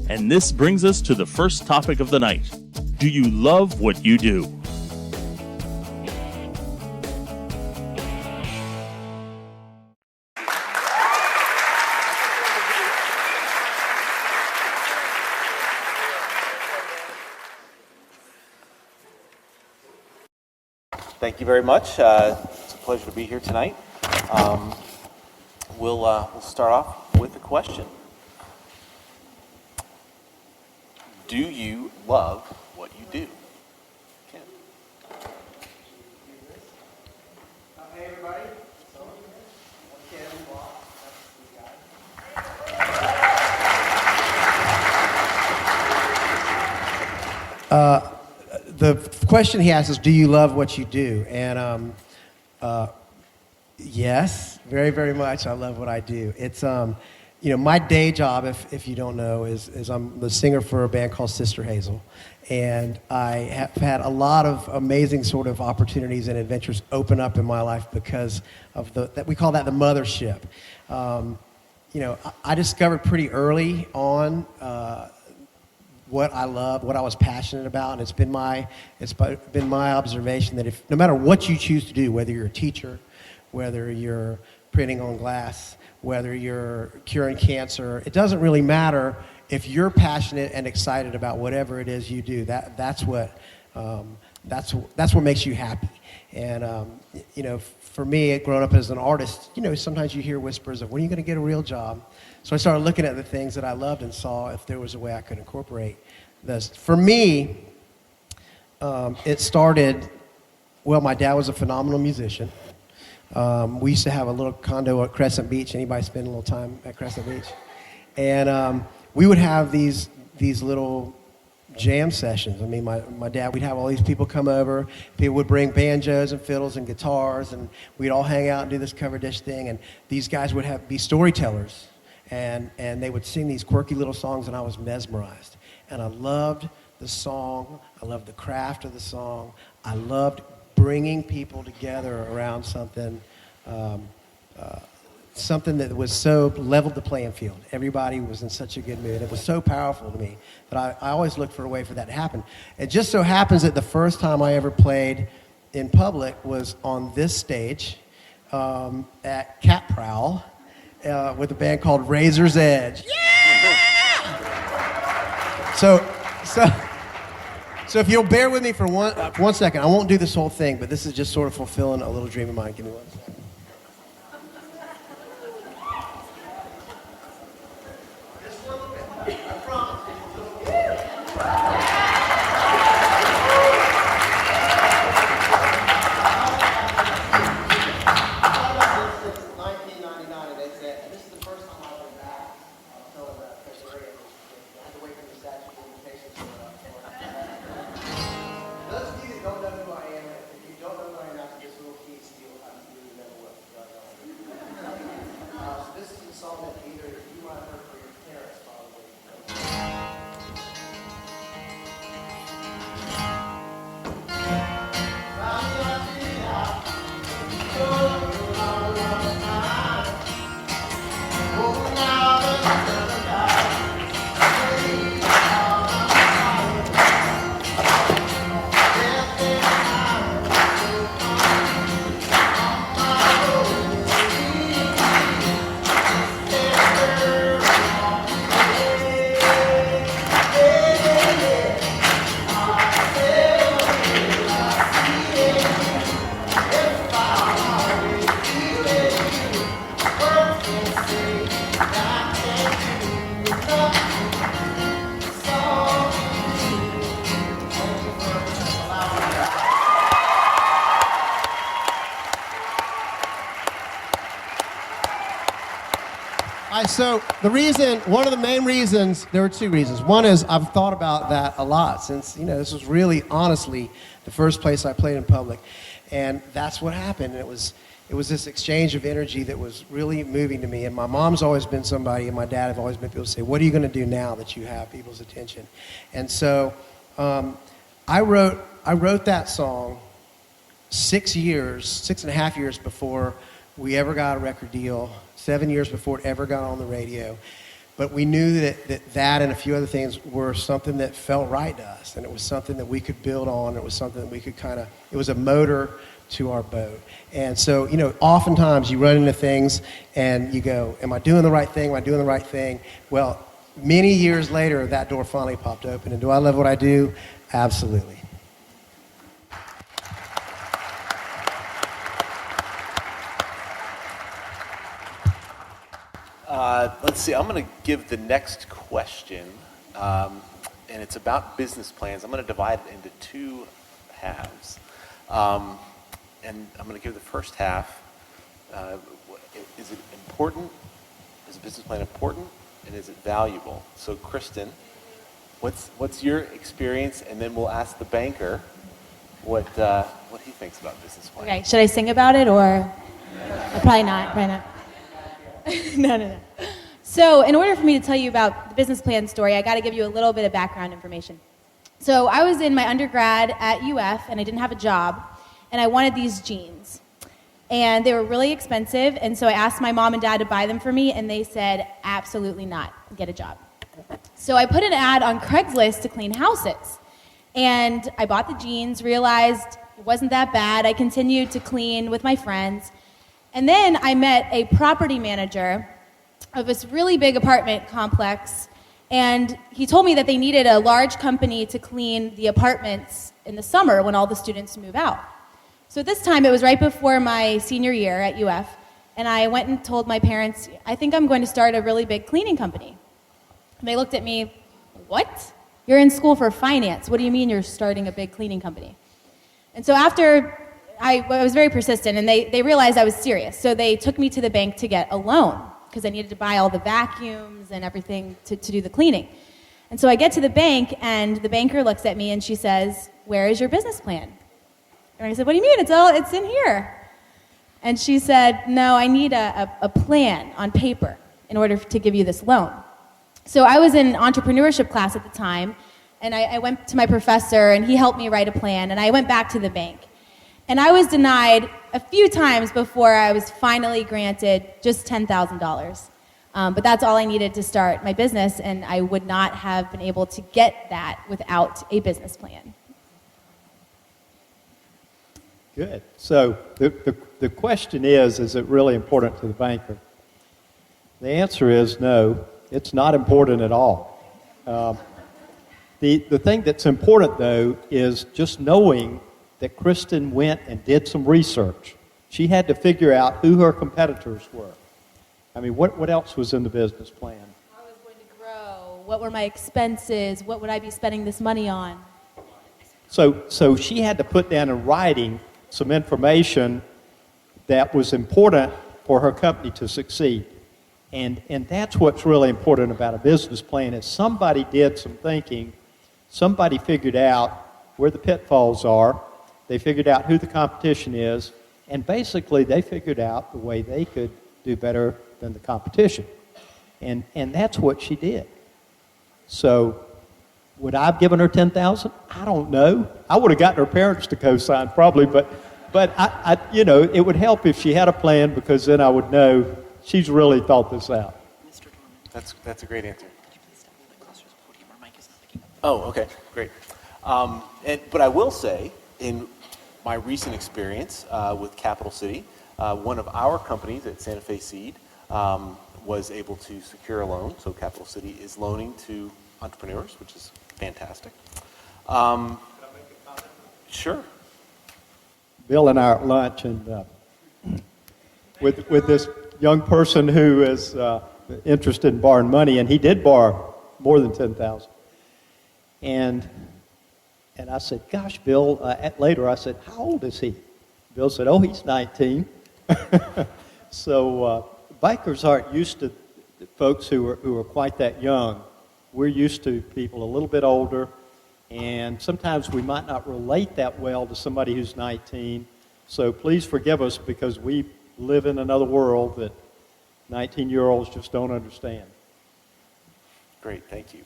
And this brings us to the first topic of the night. Do you love what you do? Thank you very much. It's a pleasure to be here tonight. We'll start off with a question. Do you love what you do? Ken. Hey everybody. The question he asks is, do you love what you do? And yes, very, very much. I love what I do. It's my day job, if you don't know, is I'm the singer for a band called Sister Hazel, and I have had a lot of amazing sort of opportunities and adventures open up in my life because of that we call that the mothership. I discovered pretty early on what I love, what I was passionate about, and it's been my observation that no matter what you choose to do, whether you're a teacher, whether you're printing on glass, whether you're curing cancer, it doesn't really matter if you're passionate and excited about whatever it is you do. That's what makes you happy. And for me, growing up as an artist, sometimes you hear whispers of when are you going to get a real job. So I started looking at the things that I loved and saw if there was a way I could incorporate this. For me, it started, my dad was a phenomenal musician. We used to have a little condo at Crescent Beach. Anybody spend a little time at Crescent Beach? And we would have these little jam sessions. I mean, my dad, we'd have all these people come over. People would bring banjos and fiddles and guitars, and we'd all hang out and do this cover dish thing. And these guys would be storytellers. And they would sing these quirky little songs, and I was mesmerized. And I loved the song. I loved the craft of the song. I loved bringing people together around something that was so leveled the playing field. Everybody was in such a good mood. It was so powerful to me that I always looked for a way for that to happen. It just so happens that the first time I ever played in public was on this stage at Cat Prowl. With a band called Razor's Edge. Yeah! So if you'll bear with me for one second, I won't do this whole thing, but this is just sort of fulfilling a little dream of mine. Give me 1 second. Just a little bit, I promise. So one of the main reasons, there were two reasons. One is I've thought about that a lot since, this was really honestly the first place I played in public. And that's what happened. And it was this exchange of energy that was really moving to me. And my mom's always been somebody, and my dad have always been people to say, what are you going to do now that you have people's attention? And so I wrote that song 6.5 years before we ever got a record deal, 7 years before it ever got on the radio. But we knew that and a few other things were something that felt right to us, and it was something that we could build on. It was something that we could it was a motor to our boat. And so, oftentimes you run into things and you go, am I doing the right thing? Am I doing the right thing? Well, many years later, that door finally popped open. And do I love what I do? Absolutely. Let's see, I'm going to give the next question, and it's about business plans. I'm going to divide it into two halves. And I'm going to give the first half. Is it important? Is a business plan important? And is it valuable? So, Kristen, what's your experience? And then we'll ask the banker what he thinks about business plans. Okay, should I sing about it or? Probably not. No. So in order for me to tell you about the business plan story, I got to give you a little bit of background information. So I was in my undergrad at UF, and I didn't have a job, and I wanted these jeans. And they were really expensive, and so I asked my mom and dad to buy them for me, and they said, absolutely not, get a job. So I put an ad on Craigslist to clean houses. And I bought the jeans, realized it wasn't that bad. I continued to clean with my friends. And then I met a property manager of this really big apartment complex, and he told me that they needed a large company to clean the apartments in the summer when all the students move out. So this time, it was right before my senior year at UF, and I went and told my parents, I think I'm going to start a really big cleaning company. And they looked at me, what? You're in school for finance. What do you mean you're starting a big cleaning company? And so after, I was very persistent, and they realized I was serious. So they took me to the bank to get a loan, because I needed to buy all the vacuums and everything to do the cleaning. And so I get to the bank, and the banker looks at me, and she says, where is your business plan? And I said, what do you mean? It's in here. And she said, no, I need a plan on paper in order to give you this loan. So I was in entrepreneurship class at the time, and I went to my professor, and he helped me write a plan, and I went back to the bank. And I was denied a few times before I was finally granted just $10,000. But that's all I needed to start my business, and I would not have been able to get that without a business plan. Good. So the question is it really important to the banker? The answer is no, it's not important at all. The thing that's important, though, is just knowing that Kristen went and did some research. She had to figure out who her competitors were. I mean, what else was in the business plan? How I was going to grow, what were my expenses, what would I be spending this money on? So she had to put down in writing some information that was important for her company to succeed. And that's what's really important about a business plan is somebody did some thinking, somebody figured out where the pitfalls are, they figured out who the competition is, and basically they figured out the way they could do better than the competition. And that's what she did. So would I have given her $10,000? I don't know. I would have gotten her parents to co-sign probably, but I it would help if she had a plan because then I would know she's really thought this out. That's a great answer. Oh, okay, great. But I will say, in my recent experience with Capital City, one of our companies at Santa Fe Seed was able to secure a loan. So Capital City is loaning to entrepreneurs, which is fantastic. Can I make a comment? Sure. Bill and I are at lunch, and with this young person who is interested in borrowing money, and he did borrow more than $10,000. And I said, gosh, Bill, later I said, how old is he? Bill said, oh, he's 19. So bikers aren't used to folks who are quite that young. We're used to people a little bit older, and sometimes we might not relate that well to somebody who's 19. So please forgive us because we live in another world that 19-year-olds just don't understand. Great, thank you.